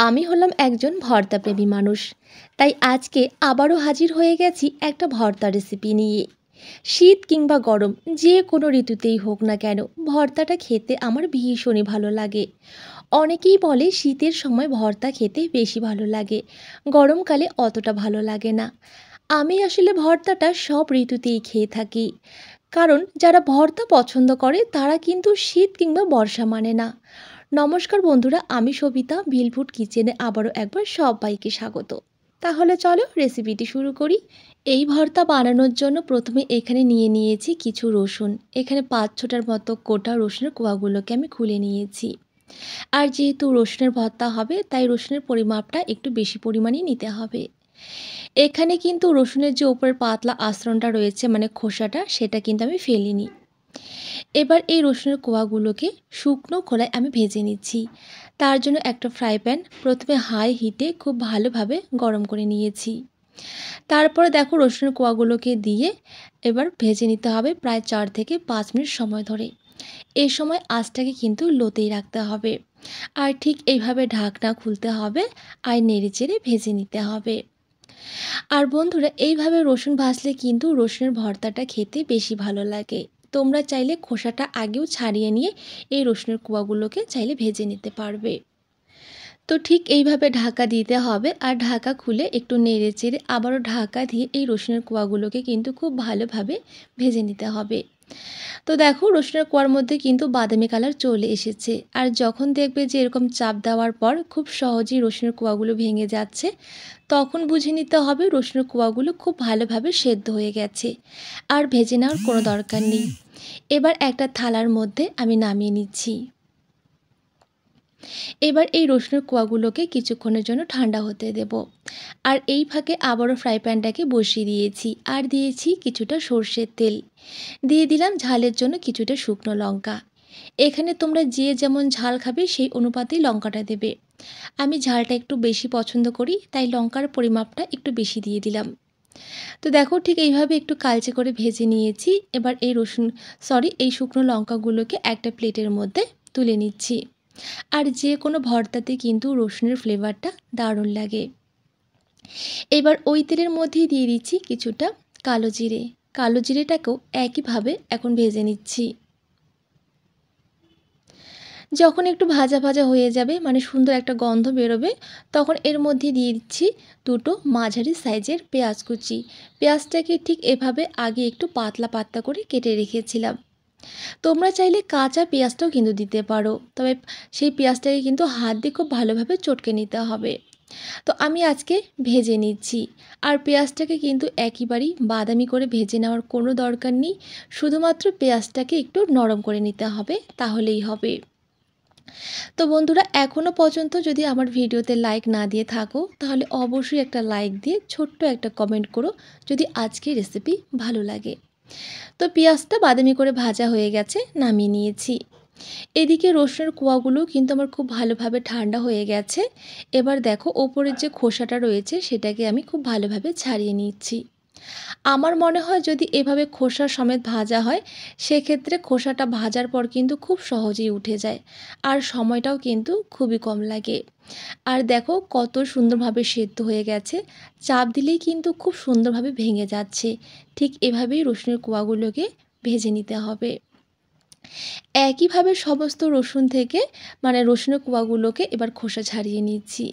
আমি হলাম একজন ভর্তাপ্রেমী মানুষ। তাই আজকে আবারও হাজির হয়ে গেছি একটা ভর্তা রেসিপি নিয়ে। শীত কিংবা গরম যে কোনো ঋতুতেই হোক না কেন, ভর্তাটা খেতে আমার ভীষণই ভালো লাগে। অনেকেই বলে শীতের সময় ভর্তা খেতে বেশি ভালো লাগে, গরমকালে অতটা ভালো লাগে না। আমি আসলে ভর্তাটা সব ঋতুতেই খেয়ে থাকি। কারণ যারা ভর্তা পছন্দ করে তারা কিন্তু শীত কিংবা বর্ষা মানে না। নমস্কার বন্ধুরা, আমি সবিতা ভিলফুড কিচেনে আবারও একবার সবাইকে স্বাগত। তাহলে চলো রেসিপিটি শুরু করি। এই ভর্তা বানানোর জন্য প্রথমে এখানে নিয়ে নিয়েছি কিছু রসুন। এখানে ৫-৬টার মতো গোটা রসুনের কোয়াগুলোকে আমি খুলে নিয়েছি। আর যেহেতু রসুনের ভর্তা হবে তাই রসুনের পরিমাপটা একটু বেশি পরিমাণেই নিতে হবে। এখানে কিন্তু রসুনের যে উপরের পাতলা আঁচড়টা রয়েছে মানে খোসাটা, সেটা কিন্তু আমি ফেলিনি। এবার এই রসুনের কোয়াগুলোকে শুকনো খোলায় আমি ভেজে নিচ্ছি। তার জন্য একটা ফ্রাই প্যান প্রথমে হাই হিটে খুব ভালোভাবে গরম করে নিয়েছি। তারপরে দেখো রসুনের কোয়াগুলোকে দিয়ে এবার ভেজে নিতে হবে প্রায় 4 থেকে 5 মিনিট সময় ধরে। এই সময় আঁচটাকে কিন্তু লোতেই রাখতে হবে। আর ঠিক এইভাবে ঢাকনা খুলতে হবে আর নেড়েচেড়ে ভেজে নিতে হবে। আর বন্ধুরা, এইভাবে রসুন ভাজলে কিন্তু রসুনের ভর্তাটা খেতে বেশি ভালো লাগে। তোমরা চাইলে খোসাটা আগেও ছাড়িয়ে নিয়ে এই রসুনের কোয়াগুলোকে চাইলে ভেজে নিতে পারবে। তো ঠিক এইভাবে ঢাকা দিতে হবে আর ঢাকা খুলে একটু নেড়েচেড়ে আবারও ঢাকা দিয়ে এই রসুনের কোয়াগুলোকে কিন্তু খুব ভালোভাবে ভেজে নিতে হবে। তো দেখো রসুনের কোয়ার মধ্যে কিন্তু বাদামি কালার চলে এসেছে। আর যখন দেখবে যে এরকম চাপ দেওয়ার পর খুব সহজেই রসুনের কোয়াগুলো ভেঙে যাচ্ছে, তখন বুঝে নিতে হবে রসুনের কোয়াগুলো খুব ভালোভাবে সেদ্ধ হয়ে গেছে, আর ভেজে নেওয়ার কোনো দরকার নেই। এবার একটা থালার মধ্যে আমি নামিয়ে নিচ্ছি। এবার এই রসুনের কোয়াগুলোকে কিছুক্ষণের জন্য ঠান্ডা হতে দেব। আর এই ফাঁকে আবারও ফ্রাই প্যানটাকে বসিয়ে দিয়েছি আর দিয়েছি কিছুটা সর্ষের তেল। দিয়ে দিলাম ঝালের জন্য কিছুটা শুকনো লঙ্কা। এখানে তোমরা যে যেমন ঝাল খাবে সেই অনুপাতেই লঙ্কাটা দেবে। আমি ঝালটা একটু বেশি পছন্দ করি, তাই লঙ্কার পরিমাপটা একটু বেশি দিয়ে দিলাম। তো দেখো ঠিক এইভাবে একটু কালচে করে ভেজে নিয়েছি। এবার এই শুকনো লঙ্কাগুলোকে একটা প্লেটের মধ্যে তুলে নিচ্ছি। আর যে কোনো ভর্তাতে কিন্তু রসুনের ফ্লেভারটা দারুণ লাগে। এবার ওই তেলের মধ্যেই দিয়ে দিচ্ছি কিছুটা কালো জিরে। কালো জিরেটাকেও একইভাবে এখন ভেজে নিচ্ছি। যখন একটু ভাজা ভাজা হয়ে যাবে মানে সুন্দর একটা গন্ধ বেরোবে, তখন এর মধ্যে দিয়ে দিচ্ছি দুটো মাঝারি সাইজের পেঁয়াজ কুচি। পেঁয়াজটাকে ঠিক এভাবে আগে একটু পাতলা পাতলা করে কেটে রেখেছিলাম। তোমরা চাইলে কাঁচা পেঁয়াজটাও কিন্তু দিতে পারো, তবে সেই পেঁয়াজটাকে কিন্তু হাত দিয়ে খুব ভালোভাবে চটকে নিতে হবে। তো আমি আজকে ভেজে নিচ্ছি। আর পেঁয়াজটাকে কিন্তু একেবারেই বাদামি করে ভেজে নেওয়ার কোনো দরকার নেই, শুধুমাত্র পেঁয়াজটাকে একটু নরম করে নিতে হবে, তাহলেই হবে। তো বন্ধুরা, এখনও পর্যন্ত যদি আমার ভিডিওতে লাইক না দিয়ে থাকো তাহলে অবশ্যই একটা লাইক দিয়ে ছোট্ট একটা কমেন্ট করো যদি আজকের রেসিপি ভালো লাগে। তো পেঁয়াজটা বাদামি করে ভাজা হয়ে গেছে, নামিয়ে নিয়েছি। এদিকে রসুনের কোয়াগুলো কিন্তু আমার খুব ভালোভাবে ঠান্ডা হয়ে গেছে। এবার দেখো ওপরের যে খোসাটা রয়েছে সেটাকে আমি খুব ভালোভাবে ছাড়িয়ে নিচ্ছি। আমার মনে হয় যদি এভাবে খোসা সমেত ভাজা হয়, সেক্ষেত্রে খোসাটা ভাজার পর কিন্তু খুব সহজেই উঠে যায়, আর সময়টাও কিন্তু খুবই কম লাগে। আর দেখো কত সুন্দরভাবে সেদ্ধ হয়ে গেছে, চাপ দিলেই কিন্তু খুব সুন্দরভাবে ভেঙে যাচ্ছে। ঠিক এভাবেই রসুনের কোয়াগুলোকে ভেজে নিতে হবে। একইভাবে সমস্ত রসুন থেকে রসুনের কোয়াগুলোকে এবার খোসা ছাড়িয়ে নিচ্ছি।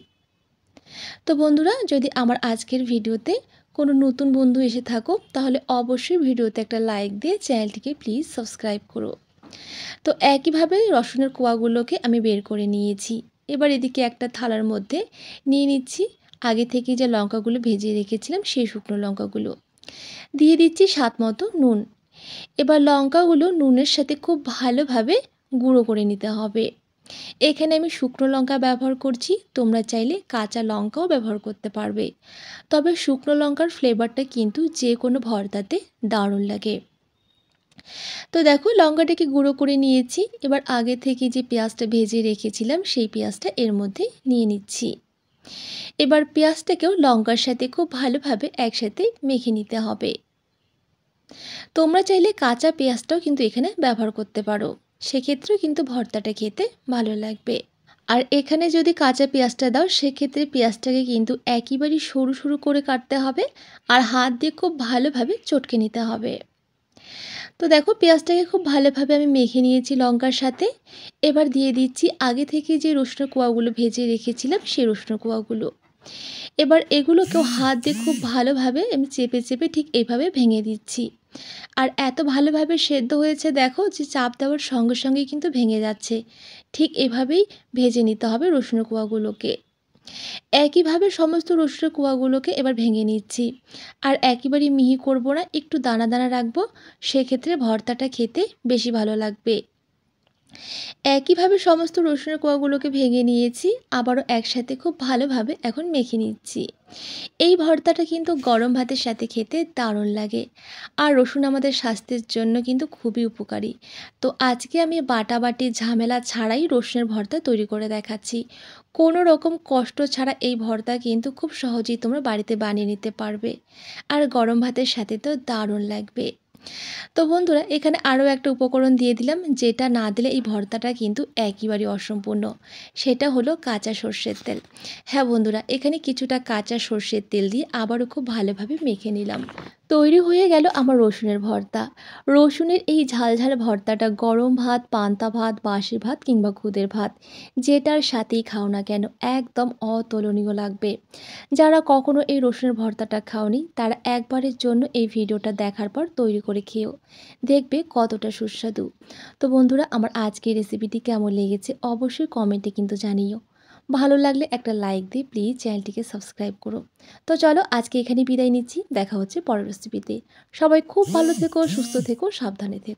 তো বন্ধুরা, যদি আমার আজকের ভিডিওতে কোনো নতুন বন্ধু এসে থাকো তাহলে অবশ্যই ভিডিওতে একটা লাইক দিয়ে চ্যানেলটিকে প্লিজ সাবস্ক্রাইব করো। তো একইভাবে রসুনের কোয়াগুলোকে আমি বের করে নিয়েছি। এবার এদিকে একটা থালার মধ্যে নিয়ে নিচ্ছি আগে থেকে যে লঙ্কাগুলো ভেজে রেখেছিলাম সেই শুকনো লঙ্কাগুলো। দিয়ে দিচ্ছি স্বাদ মতো নুন। এবার লঙ্কাগুলো নুনের সাথে খুব ভালোভাবে গুঁড়ো করে নিতে হবে। এখানে আমি শুকনো লঙ্কা ব্যবহার করছি, তোমরা চাইলে কাঁচা লঙ্কাও ব্যবহার করতে পারবে। তবে শুকনো লঙ্কার ফ্লেভারটা কিন্তু যে কোনো ভর্তাতে দারুণ লাগে। তো দেখো লঙ্কাটাকে গুঁড়ো করে নিয়েছি। এবার আগে থেকে যে পেঁয়াজটা ভেজে রেখেছিলাম সেই পেঁয়াজটা এর মধ্যে নিয়ে নিচ্ছি। এবার পেঁয়াজটাকেও লঙ্কার সাথে খুব ভালোভাবে একসাথে মেখে নিতে হবে। তোমরা চাইলে কাঁচা পেঁয়াজটাও কিন্তু এখানে ব্যবহার করতে পারো, সেক্ষেত্রেও কিন্তু ভর্তাটা খেতে ভালো লাগবে। আর এখানে যদি কাঁচা পেঁয়াজটা দাও সেক্ষেত্রে পেঁয়াজটাকে কিন্তু একেবারেই সরু সরু করে কাটতে হবে আর হাত দিয়ে খুব ভালোভাবে চটকে নিতে হবে। তো দেখো পেঁয়াজটাকে খুব ভালোভাবে আমি মেখে নিয়েছি লঙ্কার সাথে। এবার দিয়ে দিচ্ছি আগে থেকে যে রসুনের কোয়াগুলো ভেজে রেখেছিলাম সেই রসুনের কোয়াগুলো। এবার এগুলোকেও হাত দিয়ে খুব ভালোভাবে আমি চেপে চেপে ঠিক এইভাবে ভেঙে দিচ্ছি। আর এত ভালোভাবে সেদ্ধ হয়েছে দেখো যে চাপ দেওয়ার সঙ্গে সঙ্গেই কিন্তু ভেঙে যাচ্ছে। ঠিক এভাবেই ভেজে নিতে হবে রসুনের কোয়াগুলোকে। একইভাবে সমস্ত রসুনের কোয়াগুলোকে এবার ভেঙে নিচ্ছি। আর একেবারেই মিহি করব না, একটু দানা দানা রাখবো, সেক্ষেত্রে ভর্তাটা খেতে বেশি ভালো লাগবে। একইভাবে সমস্ত রসুনের কোয়াগুলোকে ভেঙে নিয়েছি, আবারও একসাথে খুব ভালোভাবে এখন মেখে নিচ্ছি। এই ভর্তাটা কিন্তু গরম ভাতের সাথে খেতে দারুণ লাগে। আর রসুন আমাদের স্বাস্থ্যের জন্য কিন্তু খুবই উপকারী। তো আজকে আমি বাটাবাটির ঝামেলা ছাড়াই রসুনের ভর্তা তৈরি করে দেখাচ্ছি। কোনো রকম কষ্ট ছাড়া এই ভর্তা কিন্তু খুব সহজেই তোমরা বাড়িতে বানিয়ে নিতে পারবে। আর গরম ভাতের সাথে তো দারুণ লাগবে। তো বন্ধুরা এখানে আরও একটা উপকরণ দিয়ে দিলাম, যেটা না দিলে এই ভর্তাটা কিন্তু একেবারেই অসম্পূর্ণ। সেটা হলো কাঁচা সর্ষের তেল। হ্যাঁ বন্ধুরা, এখানে কিছুটা কাঁচা সর্ষের তেল দিয়ে আবারও খুব ভালোভাবে মেখে নিলাম। তৈরি হয়ে গেল আমার রসুনের ভর্তা। রসুনের এই ঝালঝাল ভর্তাটা গরম ভাত, পান্তা ভাত, বাসি ভাত কিংবা খুদের ভাত যেটার সাথেই খাও না কেন একদম অতুলনীয় লাগবে। যারা কখনো এই রসুনের ভর্তাটা খাওনি তারা একবারের জন্য এই ভিডিওটা দেখার পর তৈরি করে খেও, দেখবে কতটা সুস্বাদু। তো বন্ধুরা আমার আজকের রেসিপিটি কেমন লেগেছে অবশ্যই কমেন্টে কিন্তু জানিও। ভালো লাগলে একটা লাইক দিয়ে প্লিজ চ্যানেলটিকে সাবস্ক্রাইব করো। তো চলো আজকে এখানে বিদায় নিচ্ছি, দেখা হচ্ছে পরের রেসিপিতে। সবাই খুব ভালো থেকো, সুস্থ থেকো, সাবধানে থেকো।